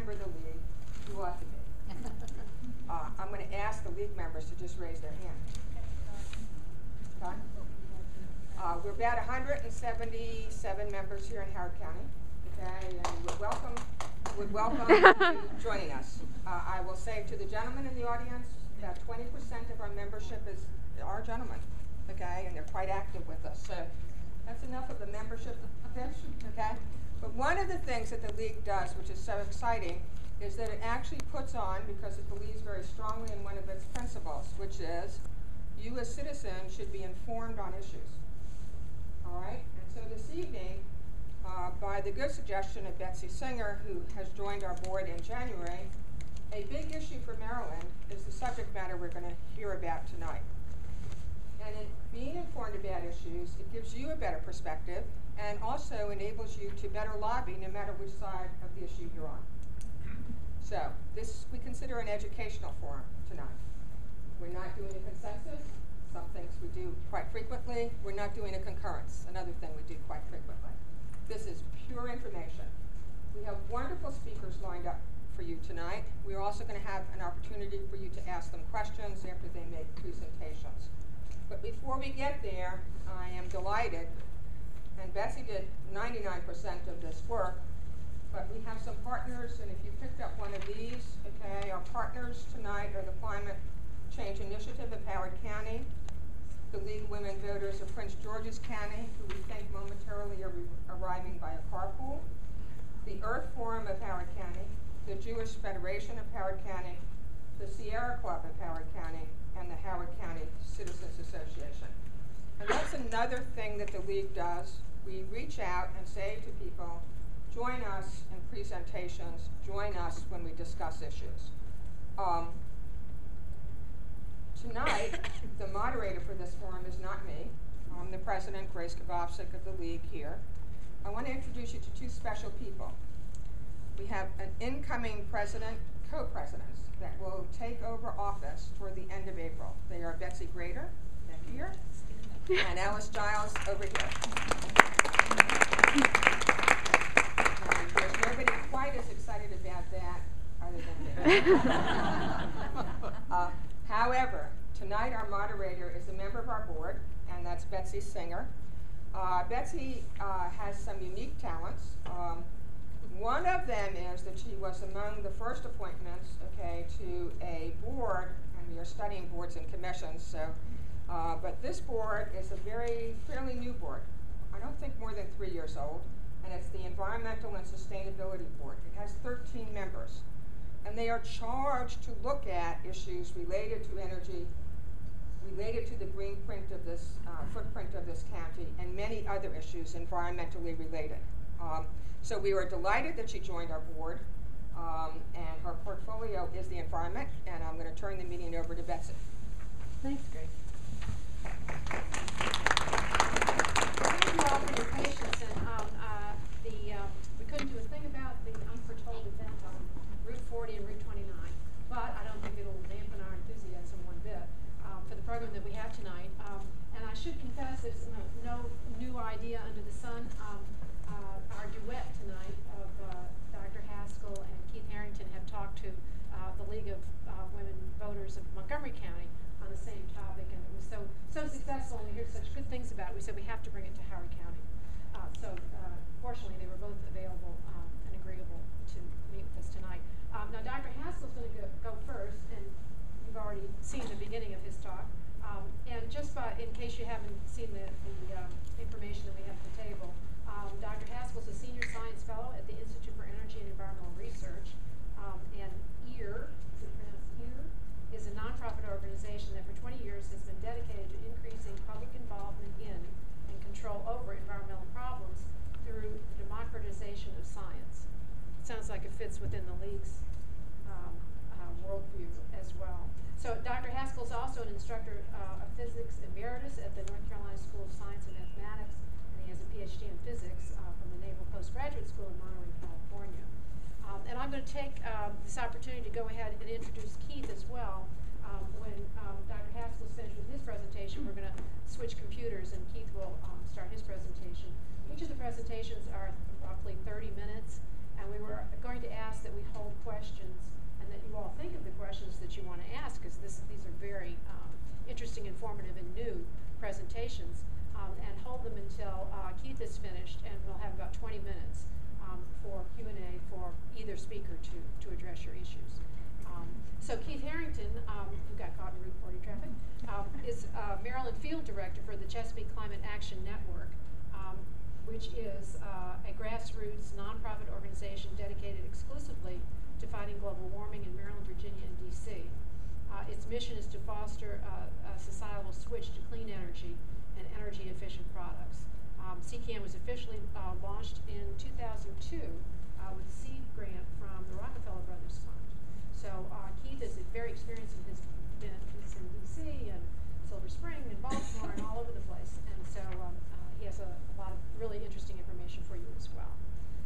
member of the league, you ought to be. I'm going to ask the league members to just raise their hand. Okay? We're about 177 members here in Howard County. Okay, and would welcome you joining us. I will say to the gentlemen in the audience, about 20% of our membership are gentlemen. Okay, and they're quite active with us. So that's enough of a membership pitch. Okay, but one of the things that the league does, which is so exciting, is that it actually puts on, because it believes very strongly in one of its principles, which is you as citizens should be informed on issues. All right, and so this evening, by the good suggestion of Betsy Singer, who has joined our board in January, a big issue for Maryland is the subject matter we're going to hear about tonight. And in being informed about issues, it gives you a better perspective and also enables you to better lobby no matter which side of the issue you're on. So this we consider an educational forum tonight. We're not doing a consensus. Some things we do quite frequently. We're not doing a concurrence, another thing we do quite frequently. This is pure information. We have wonderful speakers lined up for you tonight. We're also going to have an opportunity for you to ask them questions after they make presentations. But before we get there, I am delighted, and Betsy did 99% of this work, but we have some partners, and if you picked up one of these, okay, our partners tonight are the Climate Change Initiative of Howard County, the League of Women Voters of Prince George's County, who we think momentarily are arriving by a carpool, the Earth Forum of Howard County, the Jewish Federation of Howard County, the Sierra Club of Howard County, and the Howard County Citizens Association. And that's another thing that the League does. We reach out and say to people, join us in presentations, join us when we discuss issues. Tonight, the moderator for this forum is not me. I'm the president, Grace Kavovsik of the League here. I want to introduce you to two special people. We have an incoming president, co-presidents, that will take over office toward the end of April. They are Betsy Grader, back here, and Alice Giles over here. And there's nobody quite as excited about that other than me. However, tonight our moderator is a member of our board, and that's Betsy Singer. Betsy has some unique talents. One of them is that she was among the first appointments, okay, to a board, and we are studying boards and commissions, so, but this board is a fairly new board. I don't think more than 3 years old, and it's the Environmental and Sustainability Board. It has 13 members, and they are charged to look at issues related to energy, related to the green print of this, footprint of this county, and many other issues environmentally related. So we were delighted that she joined our board, and her portfolio is the environment, and I'm going to turn the meeting over to Betsy. Thanks, Grace. Thank you all for your patience, and we couldn't do a thing about the unforetold event on Route 40 and Route 29, but I don't think it'll dampen our enthusiasm one bit for the program that we have tonight. And I should confess, there's no new idea under the sun. Our duet tonight of Dr. Haskell and Keith Harrington have talked to the League of Women Voters of Montgomery County on the same topic, and it was so successful, and we heard such good things about it, we said we have to bring it to Howard County. Fortunately, they were both available and agreeable to meet with us tonight. Now, Dr. Haskell's going to go first, and you've already seen the beginning of his talk. And just in case you haven't seen the information that we have at the table, Dr. Haskell's a senior science fellow at the Institute for Energy and Environmental Research. And EAR, is it pronounced EAR, is a nonprofit organization that for 20 years has been dedicated to increasing public involvement in and control over environmental problems through the democratization of science. It sounds like it fits within the League's worldview as well. So Dr. Haskell is also an instructor of physics emeritus at the North Carolina School of Science and Mathematics, and he has a PhD in physics from the Naval Postgraduate School in Monterey, California. And I'm going to take this opportunity to go ahead and introduce Keith as well. When Dr. Haskell's finished with his presentation, we're going to switch computers, and Keith will start his presentation. Each of the presentations are roughly 30 minutes, And we were going to ask that we hold questions and that you all think of the questions that you want to ask, because these are very interesting, informative, and new presentations, and hold them until Keith is finished, and we'll have about 20 minutes for Q&A for either speaker to address your issues. So Keith Harrington, who got caught in Route 40 traffic, is Maryland Field Director for the Chesapeake Climate Action Network, which is a grassroots nonprofit organization dedicated exclusively to fighting global warming in Maryland, Virginia, and D.C. Its mission is to foster a societal switch to clean energy and energy-efficient products. CCAN was officially launched in 2002 with a seed grant from the Rockefeller Brothers Fund. So Keith is very experienced in his events in D.C. and Silver Spring and Baltimore and all over the place. And so he has a lot of really interesting information for you as well.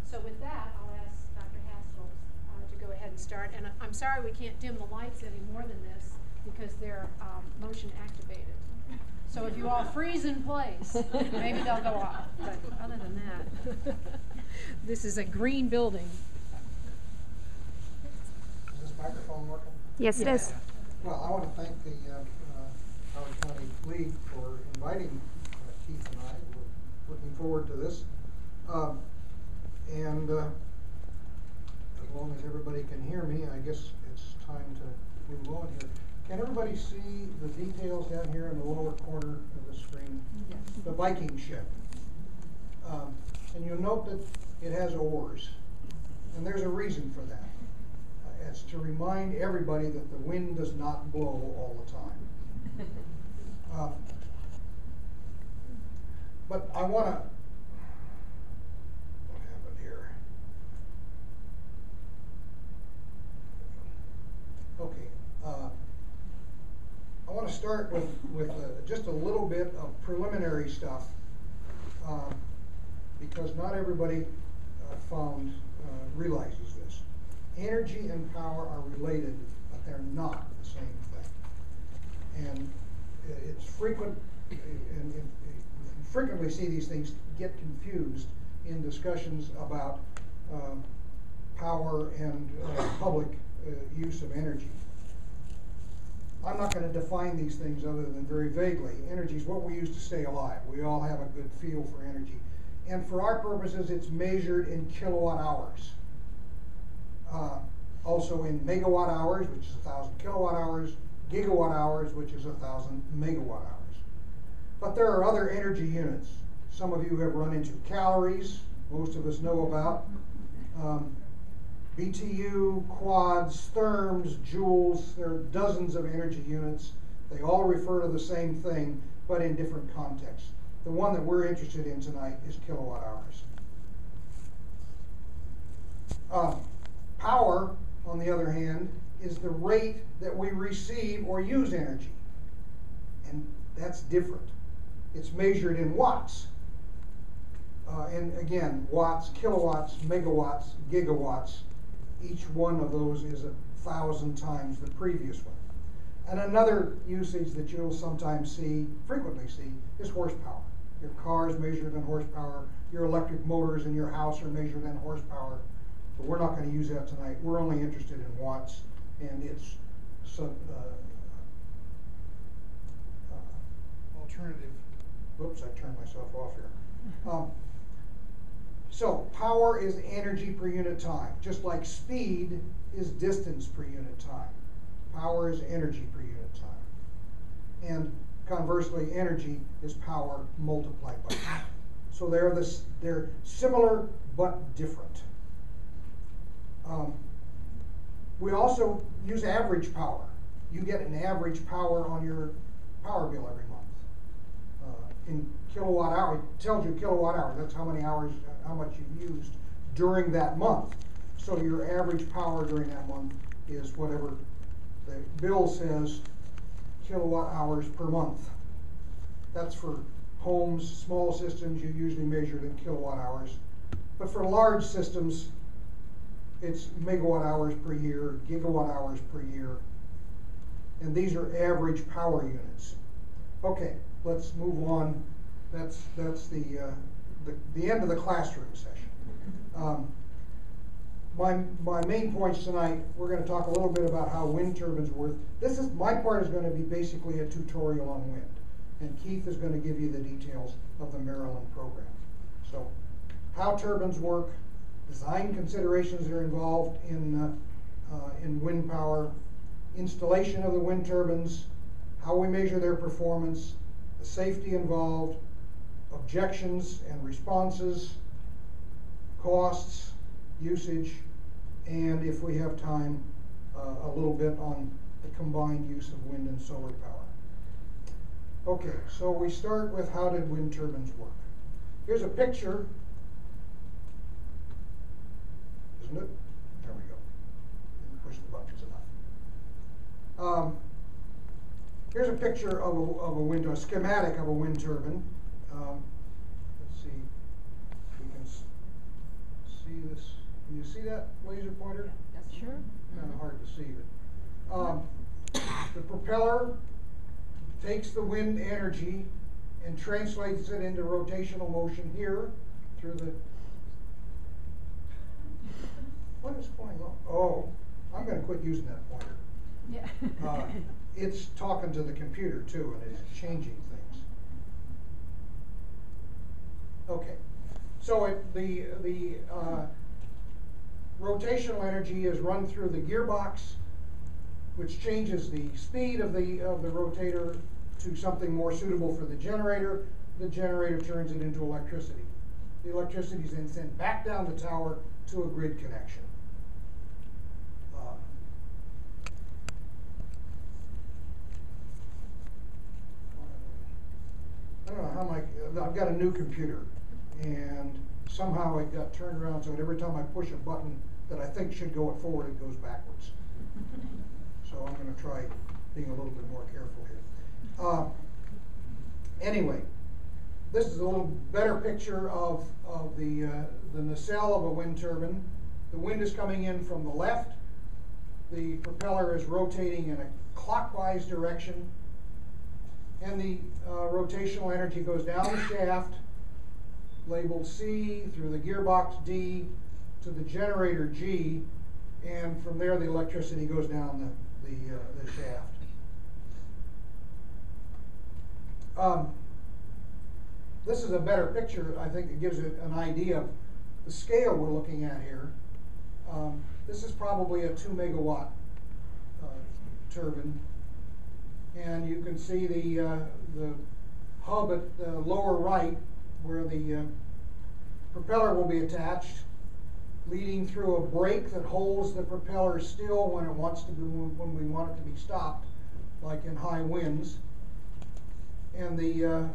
So with that, I'll ask Dr. Haskell to go ahead and start. And I'm sorry we can't dim the lights any more than this because they're motion activated. So if you all freeze in place, maybe they'll go off. But other than that, this is a green building. Is this microphone working? Yes, it is. Well, I want to thank the Howard County League for inviting Keith and I. We're looking forward to this. And as long as everybody can hear me, I guess it's time to move on here. Can everybody see the details down here in the lower corner of the screen? Yes. The Viking ship. And you'll note that it has oars. And there's a reason for that. It's to remind everybody that the wind does not blow all the time. But I want to, what happened here? Okay. I want to start with just a little bit of preliminary stuff because not everybody realizes this. Energy and power are related, but they're not the same thing. And it's frequent, and you frequently see these things get confused in discussions about power and public use of energy. I'm not going to define these things other than very vaguely. Energy is what we use to stay alive. We all have a good feel for energy. And for our purposes, it's measured in kilowatt hours. Also in megawatt hours, which is 1,000 kilowatt hours, gigawatt hours, which is 1,000 megawatt hours. But there are other energy units. Some of you have run into calories, most of us know about. BTU, quads, therms, joules, there are dozens of energy units. They all refer to the same thing, but in different contexts. The one that we're interested in tonight is kilowatt hours. Power, on the other hand, is the rate that we receive or use energy. And that's different. It's measured in watts. And again, watts, kilowatts, megawatts, gigawatts. Each one of those is 1,000 times the previous one. And another usage that you'll sometimes see, frequently see, is horsepower. Your car is measured in horsepower. Your electric motors in your house are measured in horsepower. But we're not going to use that tonight. We're only interested in watts and its alternative. Whoops, I turned myself off here. So power is energy per unit time, just like speed is distance per unit time. Power is energy per unit time. And conversely, energy is power multiplied by time. So they're similar but different. We also use average power. You get an average power on your power bill every month. In kilowatt hour, it tells you kilowatt hours. That's how many hours, how much you used during that month. So your average power during that month is whatever the bill says, kilowatt hours per month. That's for homes, small systems, you usually measure it in kilowatt hours. But for large systems, it's megawatt hours per year, gigawatt hours per year. And these are average power units. Okay, let's move on. That's the end of the classroom session. my main points tonight, we're going to talk a little bit about how wind turbines work. My part is going to be basically a tutorial on wind, and Keith is going to give you the details of the Maryland program. So, how turbines work, design considerations that are involved in wind power, installation of the wind turbines, how we measure their performance, the safety involved, objections and responses, costs, usage, and if we have time, a little bit on the combined use of wind and solar power. Okay, so we start with how did wind turbines work. Here's a picture, isn't it? There we go. Didn't push the buttons enough. Here's a picture of a schematic of a wind turbine. Let's see if we can see this. Can you see that laser pointer? That's sure. Kind of hard to see, but the propeller takes the wind energy and translates it into rotational motion here through the. What is going on? Oh, I'm going to quit using that pointer. Yeah. It's talking to the computer too, and it's changing things. Okay, so the rotational energy is run through the gearbox, which changes the speed of the rotator to something more suitable for the generator. The generator turns it into electricity. The electricity is then sent back down the tower to a grid connection. I don't know how I've got a new computer, and somehow it got turned around so that every time I push a button that I think should go forward, it goes backwards. So I'm going to try being a little bit more careful here. Anyway, this is a little better picture of the nacelle of a wind turbine. The wind is coming in from the left. The propeller is rotating in a clockwise direction. And the rotational energy goes down the shaft, labeled C, through the gearbox D, to the generator G, and from there the electricity goes down the shaft. This is a better picture. I think it gives it an idea of the scale we're looking at here. This is probably a 2 megawatt turbine. And you can see the hub at the lower right where the propeller will be attached, leading through a brake that holds the propeller still when it wants to be, when we want it to be stopped, like in high winds. And the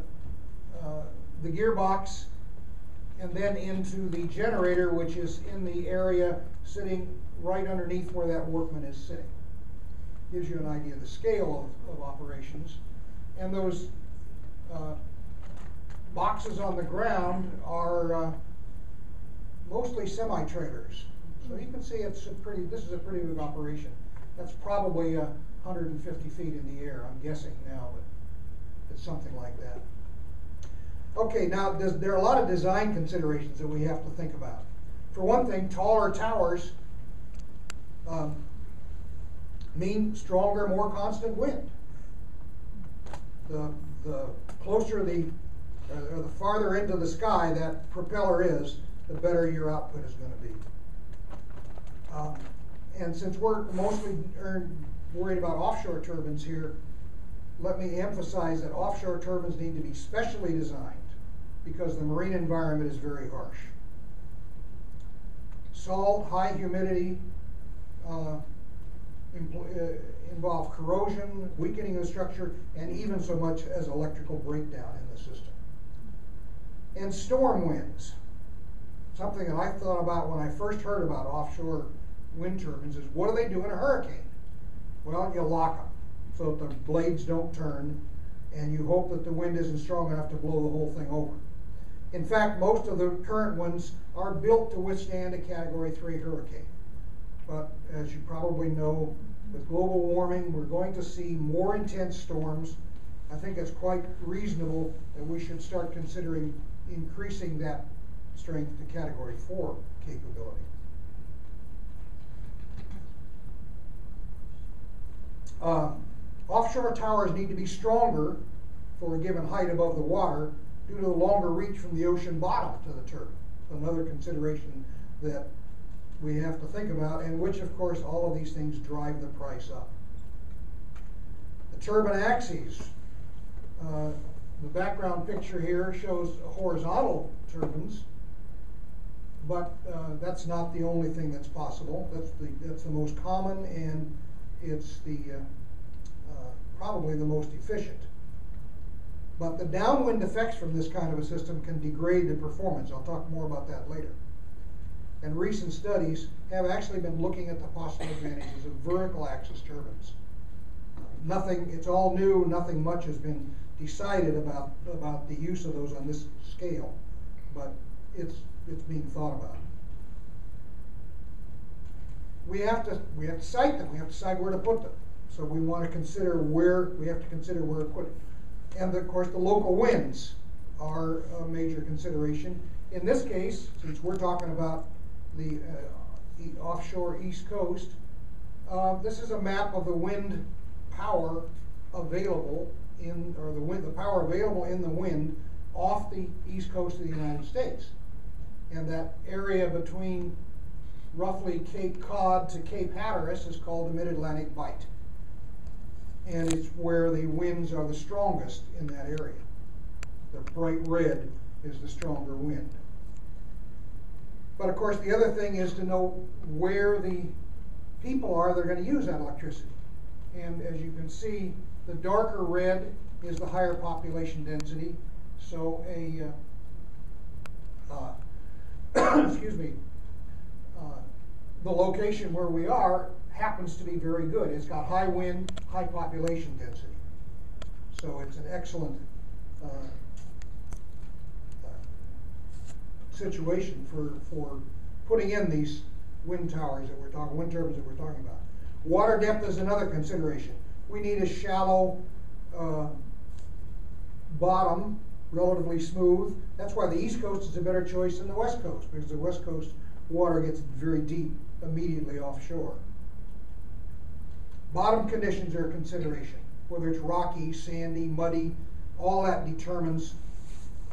gearbox, and then into the generator, which is in the area sitting right underneath where that workman is sitting. Gives you an idea of the scale of operations. And those boxes on the ground are mostly semi-trailers. So you can see this is a pretty big operation. That's probably 150 feet in the air, I'm guessing now, but it's something like that. Okay, now there are a lot of design considerations that we have to think about. For one thing, taller towers mean stronger, more constant wind. The closer or the farther into the sky that propeller is, the better your output is going to be. And since we're mostly worried about offshore turbines here, let me emphasize that offshore turbines need to be specially designed because the marine environment is very harsh. Salt, high humidity, involve corrosion, weakening of the structure, and even so much as electrical breakdown in the system. And storm winds. Something that I thought about when I first heard about offshore wind turbines is, what do they do in a hurricane? Well, you lock them so that the blades don't turn, and you hope that the wind isn't strong enough to blow the whole thing over. In fact, most of the current ones are built to withstand a Category 3 hurricane. But as you probably know, with global warming, we're going to see more intense storms. I think it's quite reasonable that we should start considering increasing that strength to Category 4 capability. Offshore towers need to be stronger for a given height above the water due to the longer reach from the ocean bottom to the turbine. Another consideration that we have to think about, and which of course all of these things drive the price up. The turbine axes. The background picture here shows horizontal turbines, but that's not the only thing that's possible. That's the most common, and it's the probably the most efficient. But the downwind effects from this kind of a system can degrade the performance. I'll talk more about that later. And recent studies have actually been looking at the possible advantages of vertical axis turbines. It's all new, nothing much has been decided about the use of those on this scale, but it's being thought about. We have to cite them. We have to decide where to put them. So we want to consider where to put it. And of course, the local winds are a major consideration. In this case, since we're talking about the offshore East Coast, this is a map of the wind power available the power available in the wind off the east coast of the United States. And that area between roughly Cape Cod to Cape Hatteras is called the Mid-Atlantic Bight. And it's where the winds are the strongest in that area. The bright red is the stronger wind. But of course, the other thing is to know where the people are that are going to use that electricity. And as you can see, the darker red is the higher population density. So the location where we are happens to be very good. It's got high wind, high population density. So it's an excellent situation for putting in these wind turbines that we're talking about. Water depth is another consideration. We need a shallow bottom, relatively smooth. That's why the East Coast is a better choice than the West Coast, because the West Coast water gets very deep immediately offshore. Bottom conditions are a consideration. Whether it's rocky, sandy, muddy, all that determines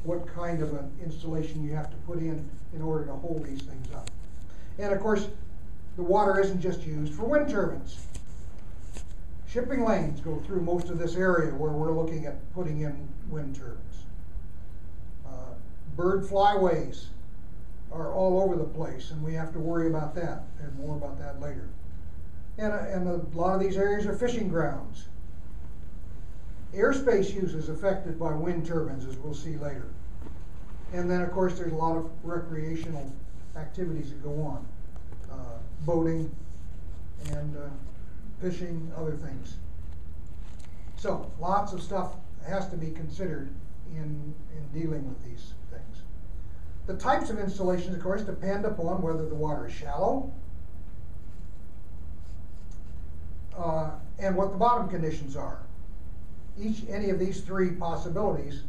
what kind of an installation you have to put in order to hold these things up. And of course, the water isn't just used for wind turbines. Shipping lanes go through most of this area where we're looking at putting in wind turbines. Bird flyways are all over the place, and we have to worry about that, and more about that later. And a lot of these areas are fishing grounds. Airspace use is affected by wind turbines, as we'll see later. And then, of course, there's a lot of recreational activities that go on. Boating and fishing, other things. So, lots of stuff has to be considered in dealing with these things. The types of installations, of course, depend upon whether the water is shallow and what the bottom conditions are. Any of these three possibilities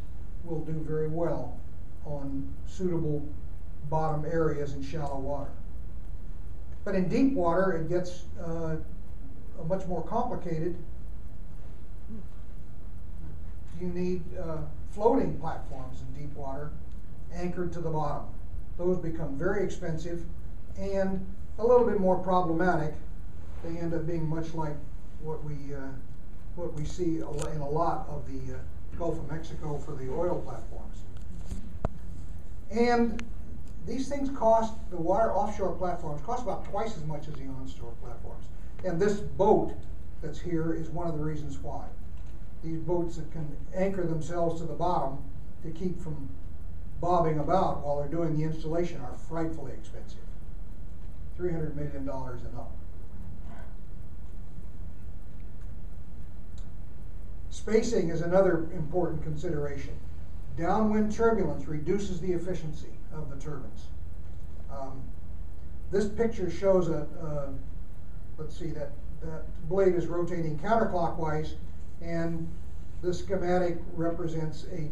will do very well on suitable bottom areas in shallow water. But in deep water, it gets much more complicated. You need floating platforms in deep water anchored to the bottom. Those become very expensive and a little bit more problematic. They end up being much like what we see in a lot of the Gulf of Mexico for the oil platforms. And these things cost, the water offshore platforms cost about twice as much as the onshore platforms. And this boat that's here is one of the reasons why. These boats that can anchor themselves to the bottom to keep from bobbing about while they're doing the installation are frightfully expensive. $300 million and up. Spacing is another important consideration. Downwind turbulence reduces the efficiency of the turbines. This picture shows let's see, that blade is rotating counterclockwise, and the schematic represents a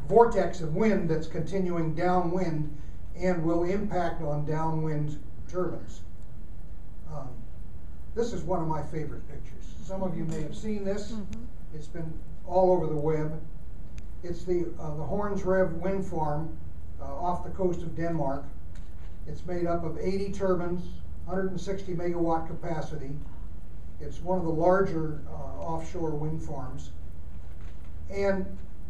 vortex of wind that's continuing downwind and will impact on downwind turbines. This is one of my favorite pictures. Some of you may have seen this. It's been all over the web. It's the Horns Rev wind farm off the coast of Denmark. It's made up of 80 turbines, 160 megawatt capacity. It's one of the larger offshore wind farms. And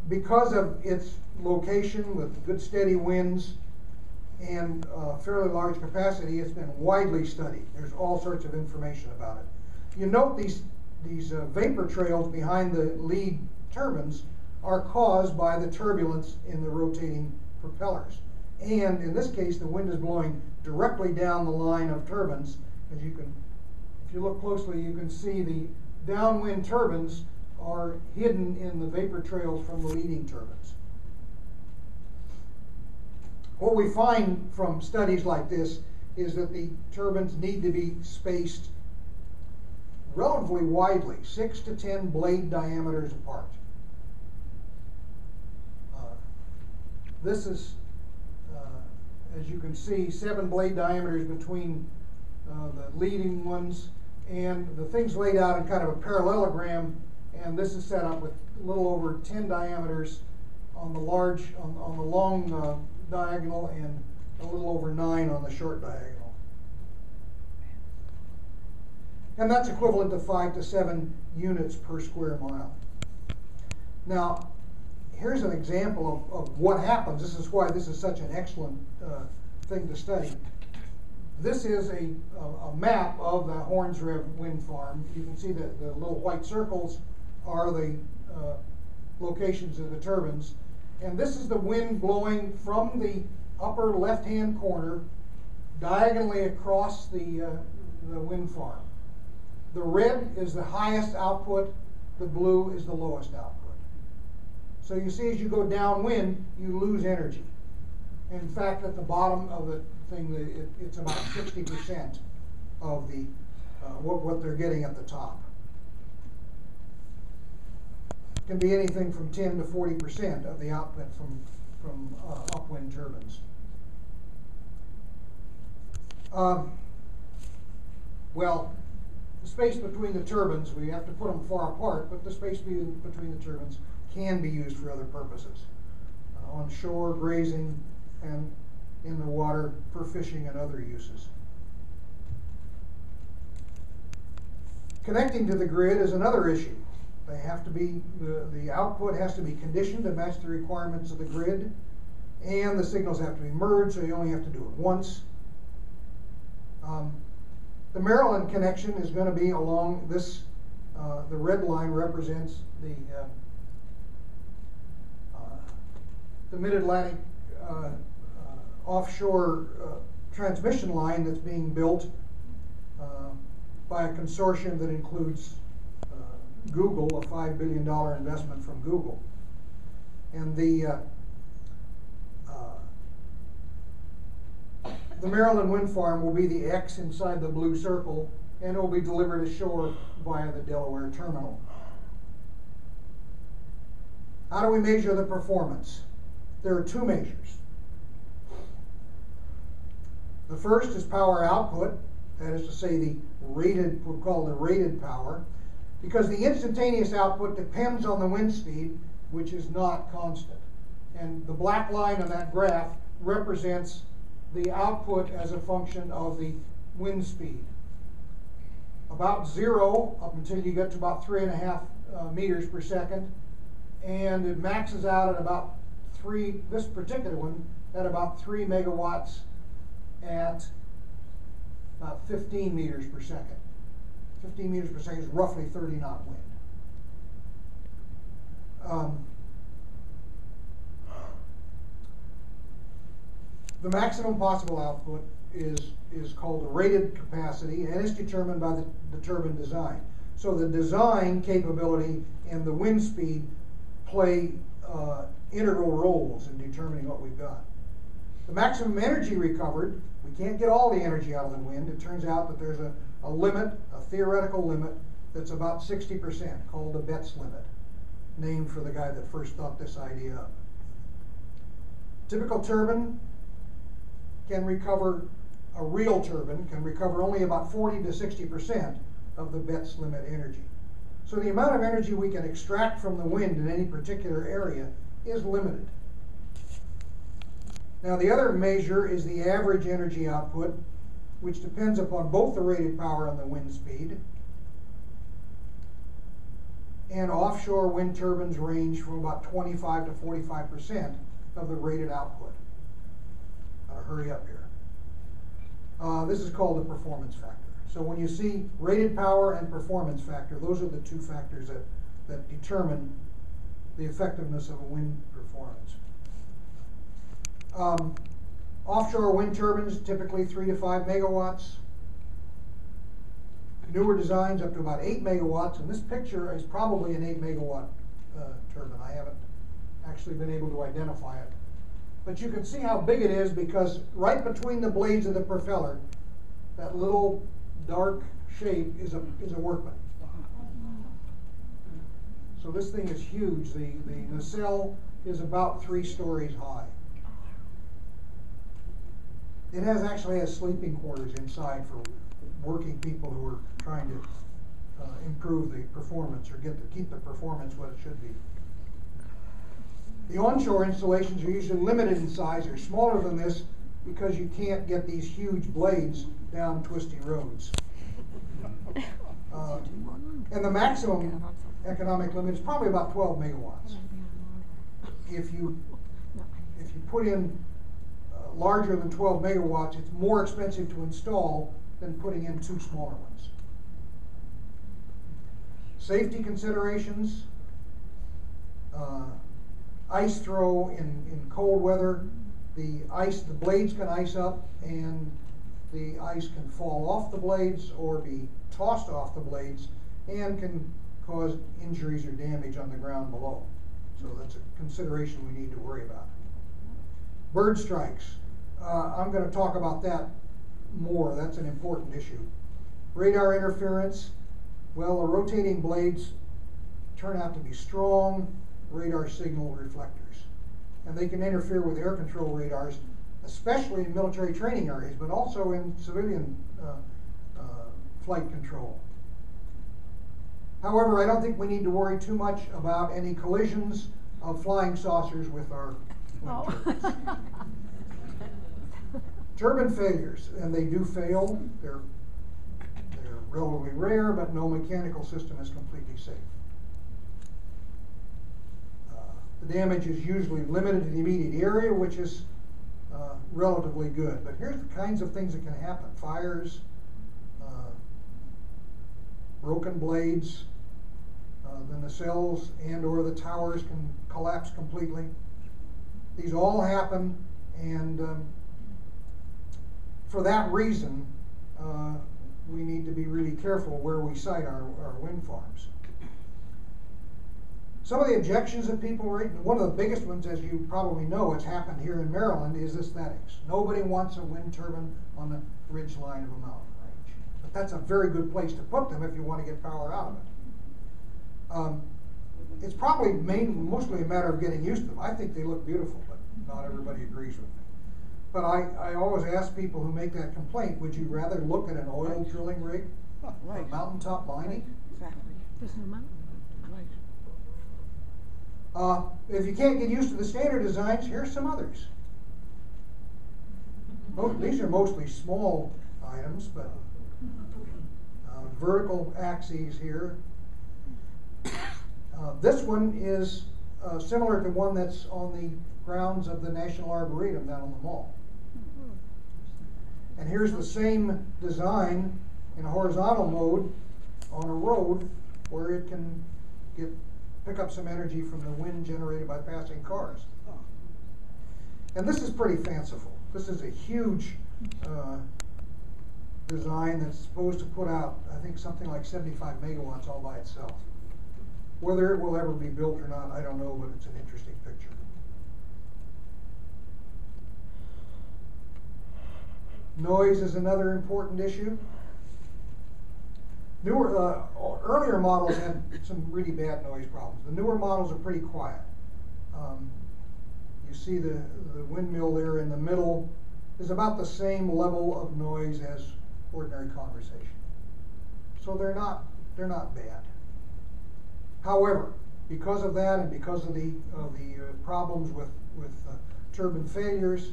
because of its location with good steady winds and fairly large capacity, it's been widely studied. There's all sorts of information about it. You note these vapor trails behind the lead turbines are caused by the turbulence in the rotating propellers. And in this case, the wind is blowing directly down the line of turbines. As you can, if you look closely, you can see the downwind turbines are hidden in the vapor trails from the leading turbines. What we find from studies like this is that the turbines need to be spaced relatively widely, 6 to 10 blade diameters apart. This is, as you can see, 7 blade diameters between the leading ones, and the thing's laid out in kind of a parallelogram, and this is set up with a little over 10 diameters on the on the long diagonal, and a little over 9 on the short diagonal. And that's equivalent to 5 to 7 units per square mile. Now, here's an example of what happens. This is why this is such an excellent thing to study. This is a map of the Horns Rev wind farm. You can see that the little white circles are the locations of the turbines. And this is the wind blowing from the upper left-hand corner diagonally across the wind farm. The red is the highest output, the blue is the lowest output. So you see, as you go downwind, you lose energy. In fact, at the bottom of the thing, it's about 60% of the what they're getting at the top. It can be anything from 10 to 40% of the output from upwind turbines. Well, the space between the turbines, we have to put them far apart, but the space between the turbines can be used for other purposes. On shore, grazing, and in the water for fishing and other uses. Connecting to the grid is another issue. They have to be, the output has to be conditioned to match the requirements of the grid, and the signals have to be merged, so you only have to do it once. The Maryland connection is going to be along this, the red line represents the Mid-Atlantic offshore transmission line that's being built by a consortium that includes Google, a $5 billion investment from Google. And the Maryland wind farm will be the X inside the blue circle, and it will be delivered ashore via the Delaware terminal. How do we measure the performance? There are 2 measures. The first is power output, that is to say the rated, we'll call the rated power, because the instantaneous output depends on the wind speed, which is not constant. And the black line on that graph represents the output as a function of the wind speed. About 0 up until you get to about 3.5 meters per second, and it maxes out at about 3, this particular one, at about 3 megawatts at about 15 meters per second. 15 meters per second is roughly 30 knot wind. The maximum possible output is called the rated capacity, and is determined by the turbine design. So the design capability and the wind speed play integral roles in determining what we've got. The maximum energy recovered, we can't get all the energy out of the wind. It turns out that there's a limit, a theoretical limit, that's about 60%, called the Betz limit, named for the guy that first thought this idea up. Typical turbine can recover, a real turbine can recover only about 40 to 60% of the Betz limit energy. So the amount of energy we can extract from the wind in any particular area is limited. Now the other measure is the average energy output, which depends upon both the rated power and the wind speed. And offshore wind turbines range from about 25 to 45% of the rated output. I'll hurry up here. This is called the performance factor. So when you see rated power and performance factor, those are the two factors that determine the effectiveness of a wind performance. Offshore wind turbines, typically 3 to 5 megawatts. Newer designs up to about 8 megawatts, and this picture is probably an 8 megawatt turbine. I haven't actually been able to identify it. But you can see how big it is because right between the blades of the propeller, that little dark shape is a workman. So this thing is huge. The nacelle is about 3 stories high. It actually has sleeping quarters inside for working people who are trying to improve the performance or keep the performance what it should be. The onshore installations are usually limited in size. They're smaller than this because you can't get these huge blades down twisty roads. And the maximum economic limit is probably about 12 megawatts. If you put in larger than 12 megawatts, it's more expensive to install than putting in 2 smaller ones. Safety considerations, ice throw in cold weather, the blades can ice up and the ice can fall off the blades or be tossed off the blades and can cause injuries or damage on the ground below. So that's a consideration we need to worry about. Bird strikes. I'm going to talk about that more. That's an important issue. Radar interference. Well, the rotating blades turn out to be strong radar signal reflectors. And they can interfere with air control radars, especially in military training areas, but also in civilian flight control. However, I don't think we need to worry too much about any collisions of flying saucers with our wind turbines. Turbine failures, and they do fail. They're relatively rare, but no mechanical system is completely safe. The damage is usually limited to the immediate area, which is relatively good. But here's the kinds of things that can happen. Fires, broken blades, the nacelles and or the towers can collapse completely. These all happen, and for that reason, we need to be really careful where we site our wind farms. Some of the objections that people raise, one of the biggest ones, as you probably know, it's happened here in Maryland, is aesthetics. Nobody wants a wind turbine on the ridge line of a mountain range. But that's a very good place to put them if you want to get power out of it. It's probably mostly a matter of getting used to them. I think they look beautiful, but not everybody agrees with me. But I always ask people who make that complaint, would you rather look at an oil drilling rig, a mountaintop mining? Exactly. There's no mountain. Right. If you can't get used to the standard designs, here's some others. These are mostly small items, but vertical axes here. This one is similar to one that's on the grounds of the National Arboretum down on the mall. And here's the same design in a horizontal mode on a road where it can pick up some energy from the wind generated by passing cars. And this is pretty fanciful. This is a huge design that's supposed to put out, I think, something like 75 megawatts all by itself. Whether it will ever be built or not, I don't know, but it's an interesting picture. Noise is another important issue. Earlier models had some really bad noise problems. The newer models are pretty quiet. You see the windmill there in the middle is about the same level of noise as ordinary conversation. So they're not bad. However, because of that and because of the problems with turbine failures,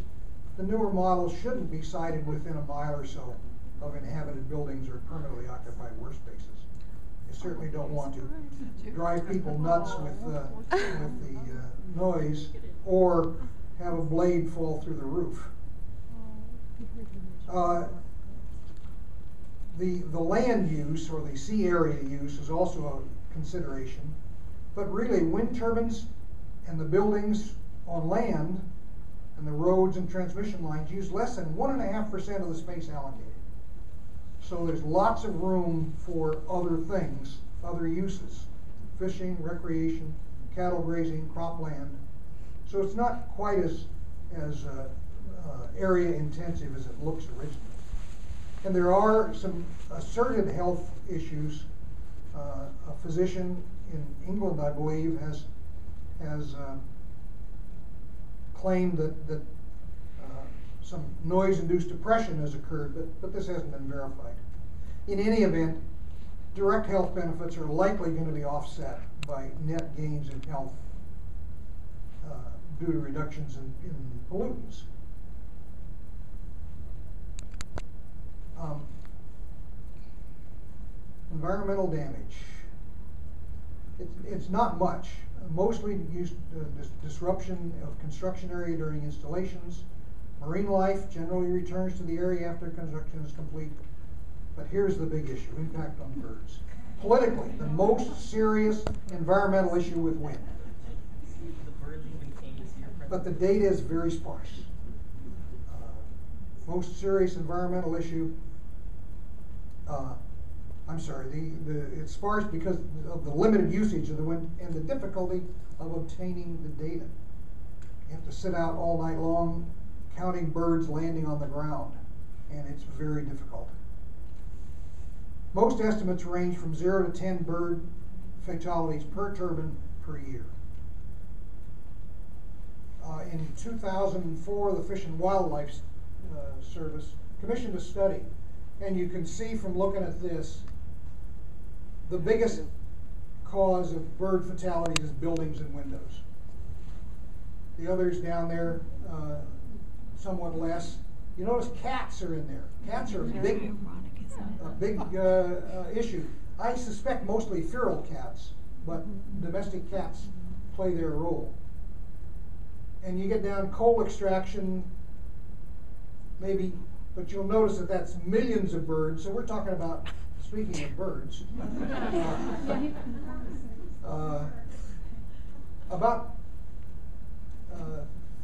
the newer models shouldn't be sited within a mile or so of inhabited buildings or permanently occupied workspaces. You certainly don't want to drive people nuts with the noise or have a blade fall through the roof. The land use or the sea area use is also a consideration, but really wind turbines and the buildings on land and the roads and transmission lines use less than 1.5% of the space allocated. So there's lots of room for other things, other uses, fishing, recreation, cattle grazing, cropland. So it's not quite as area intensive as it looks originally. And there are some asserted health issues. A physician in England, I believe, has claimed that some noise-induced depression has occurred, but this hasn't been verified. In any event, direct health benefits are likely going to be offset by net gains in health due to reductions in pollutants. Environmental damage. It's not much. Mostly used disruption of construction area during installations. Marine life generally returns to the area after construction is complete. But here's the big issue, impact on birds. Politically, the most serious environmental issue with wind. But the data is very sparse. Most serious environmental issue, it's sparse because of the limited usage of the wind and the difficulty of obtaining the data. You have to sit out all night long counting birds landing on the ground, and it's very difficult. Most estimates range from 0 to 10 bird fatalities per turbine per year. In 2004, the Fish and Wildlife Service commissioned a study, and you can see from looking at this, the biggest cause of bird fatalities is buildings and windows. The others down there, somewhat less. You notice cats are in there. Cats are a big issue. I suspect mostly feral cats, but domestic cats play their role. And you get down coal extraction, able, but you'll notice that that's millions of birds. So we're talking about, speaking of birds, about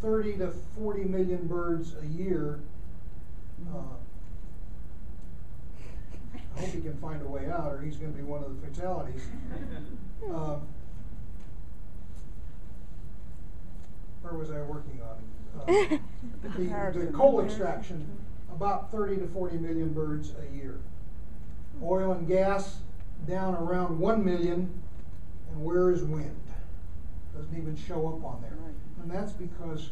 30 to 40 million birds a year. I hope he can find a way out, or he's going to be one of the fatalities. Where was I working on? The coal extraction, about 30 to 40 million birds a year. Oil and gas, down around 1 million. And where is wind? Doesn't even show up on there. And that's because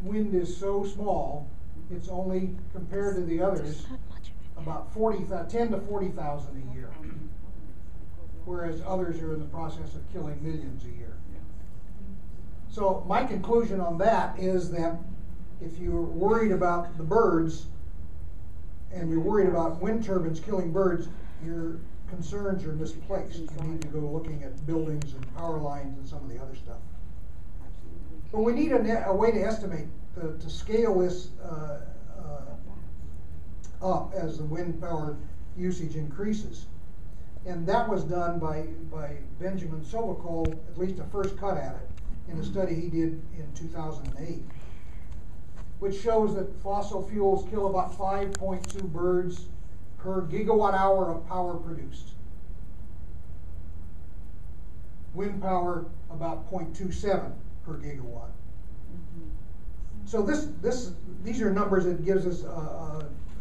wind is so small, it's only, compared to the others, about 10 to 40,000 a year. Whereas others are in the process of killing millions a year. So my conclusion on that is that if you're worried about the birds and you're worried about wind turbines killing birds, your concerns are misplaced. You need to go looking at buildings and power lines and some of the other stuff. But we need a way to estimate, to scale this up as the wind power usage increases. And that was done by Benjamin Sovacool, at least a first cut at it, in a study he did in 2008, which shows that fossil fuels kill about 5.2 birds per gigawatt hour of power produced. Wind power about 0.27 per gigawatt. So these are numbers that gives us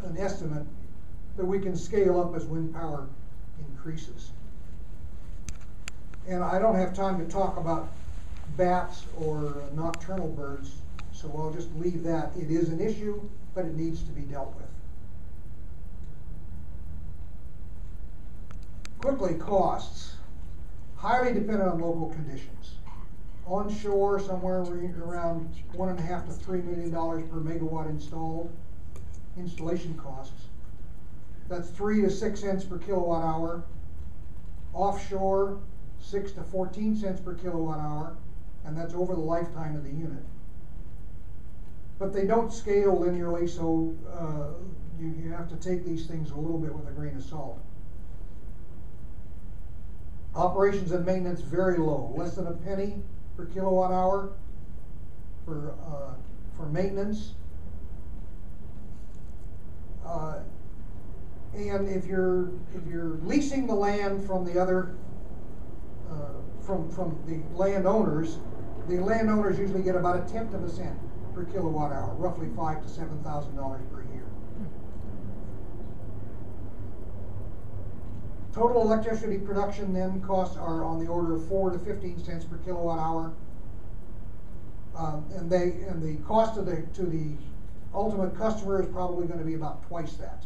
an estimate that we can scale up as wind power increases. And I don't have time to talk about bats or nocturnal birds, so I'll just leave that. It is an issue, but it needs to be dealt with. quickly, costs. Highly dependent on local conditions. Onshore, somewhere around $1.5 to $3 million per megawatt installed. Installation costs. That's 3 to 6 cents per kilowatt hour. Offshore, 6 to 14 cents per kilowatt hour, and that's over the lifetime of the unit. But they don't scale linearly, so you have to take these things a little bit with a grain of salt. Operations and maintenance very low, less than a penny per kilowatt hour for maintenance. And if you're leasing the land from the other from the landowners usually get about 1/10 of a cent per kilowatt hour, roughly $5,000 to $7,000 per year. Total electricity production then costs are on the order of 4 to 15 cents per kilowatt hour, and the cost to the ultimate customer is probably going to be about twice that,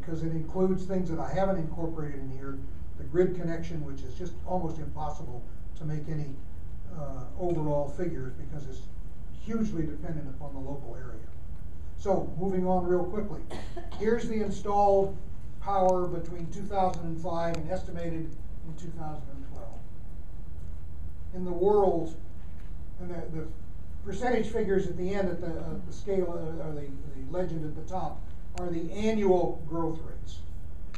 because it includes things that I haven't incorporated in here. The grid connection, which is just almost impossible to make any overall figures because it's hugely dependent upon the local area. So, moving on real quickly. Here's the installed power between 2005 and estimated in 2012. In the world, and the percentage figures at the end at the scale, or the legend at the top, are the annual growth rates.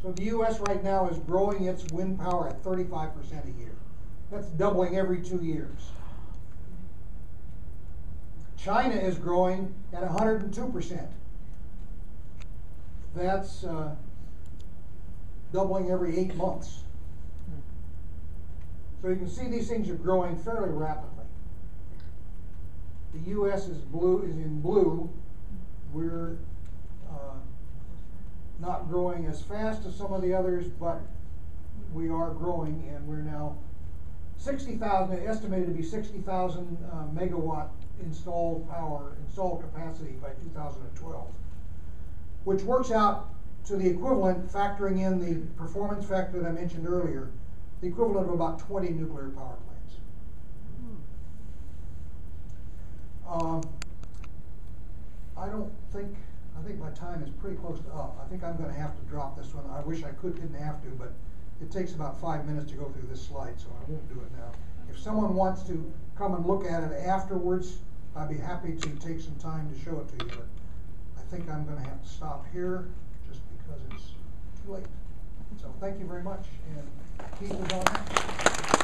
So the U.S. right now is growing its wind power at 35% a year. That's doubling every 2 years. China is growing at 102%. That's doubling every 8 months. So you can see these things are growing fairly rapidly. The U.S. is in blue. We're not growing as fast as some of the others, but we are growing, and we're now 60,000, estimated to be 60,000 megawatt installed capacity by 2012, which works out to the equivalent, factoring in the performance factor that I mentioned earlier, the equivalent of about 20 nuclear power plants. I think my time is pretty close to up. I think I'm going to have to drop this one. I wish I didn't have to, but it takes about 5 minutes to go through this slide, so I won't do it now. If someone wants to come and look at it afterwards, I'd be happy to take some time to show it to you, but I think I'm going to have to stop here just because it's too late. So thank you very much, and Keith is on.